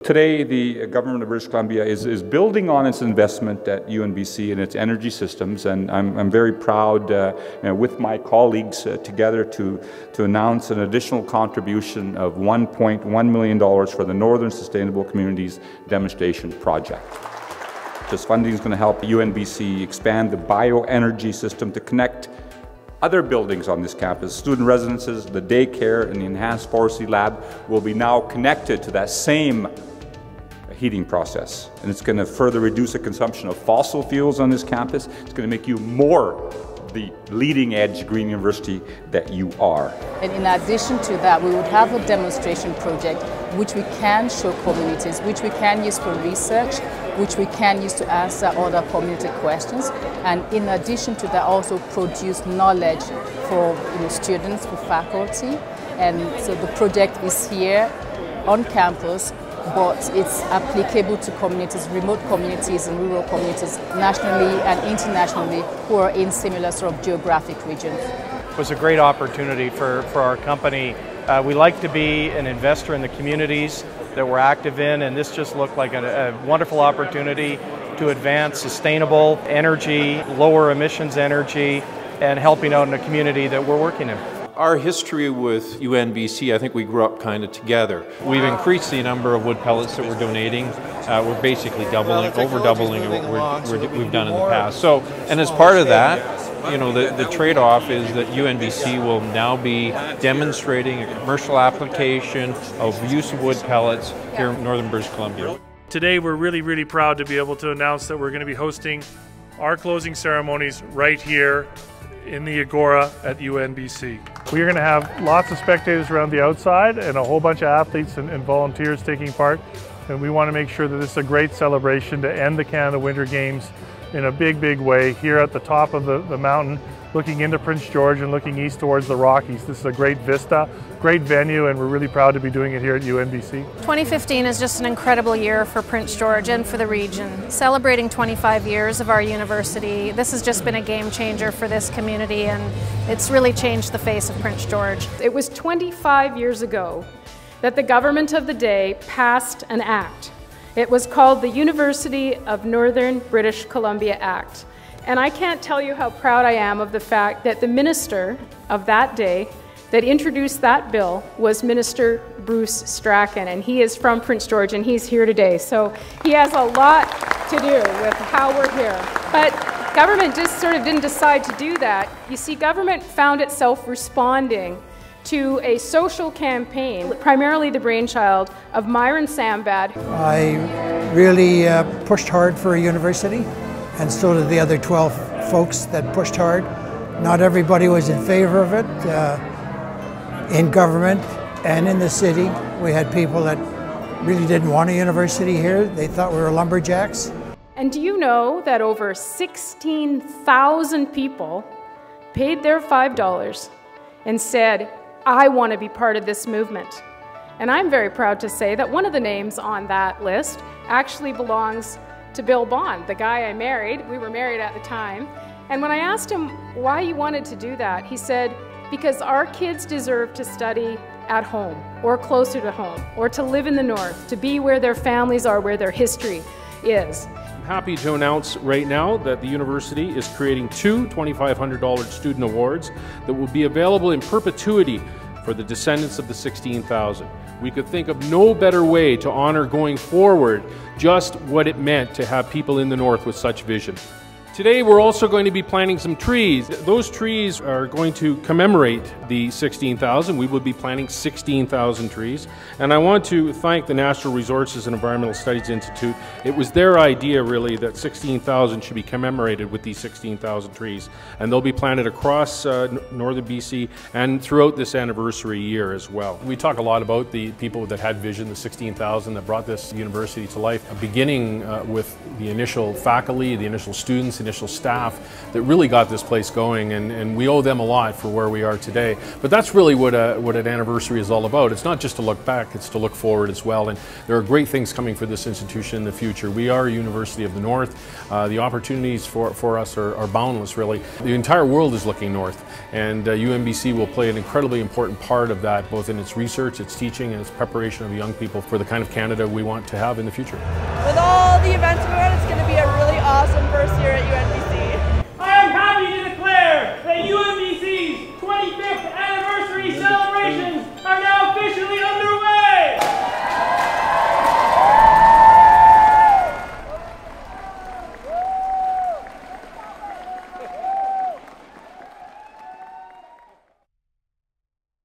Today, the government of British Columbia is building on its investment at UNBC and its energy systems, and I'm very proud with my colleagues together to announce an additional contribution of $1.1 million for the Northern Sustainable Communities Demonstration Project. This funding is going to help UNBC expand the bioenergy system to connect other buildings on this campus. Student residences, the daycare, and the enhanced forestry lab will be now connected to that same heating process. And it's going to further reduce the consumption of fossil fuels on this campus. It's going to make you more the leading edge green university that you are. And in addition to that, we would have a demonstration project which we can show communities, which we can use for research, which we can use to answer other community questions. And in addition to that, also produce knowledge for students, for faculty. And so the project is here on campus, but it's applicable to communities, remote communities and rural communities, nationally and internationally, who are in similar sort of geographic regions. It was a great opportunity for our company. We like to be an investor in the communities that we're active in, and this just looked like a wonderful opportunity to advance sustainable energy, lower emissions energy, and helping out in the community that we're working in. Our history with UNBC, I think we grew up kind of together. We've increased the number of wood pellets that we're donating. We're basically doubling, over doubling what we've done in the past. So, and as part of that, the trade-off is that UNBC will now be demonstrating a commercial application of use of wood pellets here in northern British Columbia. Today we're really proud to be able to announce that we're going to be hosting our closing ceremonies right here in the Agora at UNBC. We're going to have lots of spectators around the outside and a whole bunch of athletes and volunteers taking part. And we want to make sure that this is a great celebration to end the Canada Winter Games in a big way here at the top of the mountain, looking into Prince George and looking east towards the Rockies. This is a great vista, great venue, and we're really proud to be doing it here at UNBC. 2015 is just an incredible year for Prince George and for the region. Celebrating 25 years of our university, this has just been a game changer for this community, and it's really changed the face of Prince George. It was 25 years ago that the government of the day passed an act. It was called the University of Northern British Columbia Act. And I can't tell you how proud I am of the fact that the minister of that day that introduced that bill was Minister Bruce Strachan, and he is from Prince George and he's here today. So he has a lot to do with how we're here. But government just sort of didn't decide to do that. You see, government found itself responding to a social campaign, primarily the brainchild of Myron Sambad. I really pushed hard for a university, and so did the other 12 folks that pushed hard. Not everybody was in favor of it. In government and in the city, we had people that really didn't want a university here. They thought we were lumberjacks. And do you know that over 16,000 people paid their $5 and said, I want to be part of this movement? And I'm very proud to say that one of the names on that list actually belongs to Bill Bond, the guy I married. We were married at the time. And when I asked him why he wanted to do that, he said, because our kids deserve to study at home or closer to home, or to live in the north, to be where their families are, where their history is. I'm happy to announce right now that the university is creating two $2,500 student awards that will be available in perpetuity for the descendants of the 16,000. We could think of no better way to honor going forward just what it meant to have people in the north with such vision. Today we're also going to be planting some trees. Those trees are going to commemorate the 16,000. We will be planting 16,000 trees. And I want to thank the Natural Resources and Environmental Studies Institute. It was their idea really that 16,000 should be commemorated with these 16,000 trees. And they'll be planted across northern BC and throughout this anniversary year as well. We talk a lot about the people that had vision, the 16,000 that brought this university to life, beginning with the initial faculty, the initial students initial staff that really got this place going, and we owe them a lot for where we are today. But that's really what an anniversary is all about. It's not just to look back, it's to look forward as well, and there are great things coming for this institution in the future. We are a University of the North. The opportunities for us are boundless, really. The entire world is looking north, and UNBC will play an incredibly important part of that, both in its research, its teaching, and its preparation of young people for the kind of Canada we want to have in the future. With all the events going on, it's going to be a really awesome first year at UNBC.